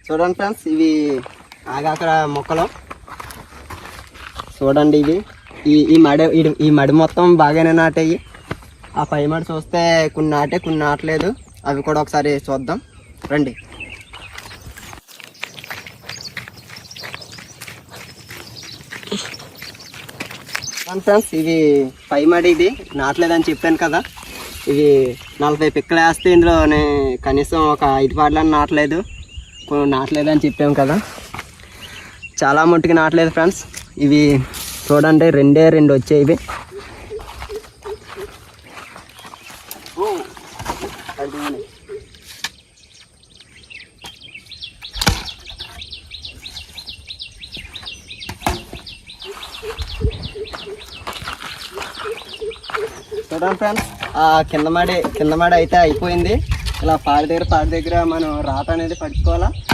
చూడండి ఫ్రెండ్స్, ఇవి ఆగాకర మొక్కలు చూడండి. ఇవి ఈ మడి మొత్తం బాగానే నాటాయి. ఆ పై మడి చూస్తే కొన్ని నాటే కొన్ని నాటలేదు. అవి కూడా ఒకసారి చూద్దాం రండి. ఫ్రెండ్స్, ఇవి పై మడి ఇది నాటలేదని చెప్పాను కదా. ఇవి 40 పిక్కలు వేస్తే ఇందులోనే కనీసం ఒక 5 పాటలను నాటలేదు. నాటలేదని చెప్పాము కదా, చాలా మట్టుకి నాటలేదు ఫ్రెండ్స్. ఇవి చూడండి, 2 వచ్చాయి. ఇవి చూడండి ఫ్రెండ్స్, కింద మడి అయితే అయిపోయింది. ఇలా పాడి దగ్గర మనం రాత అనేది పట్టుకోవాలా.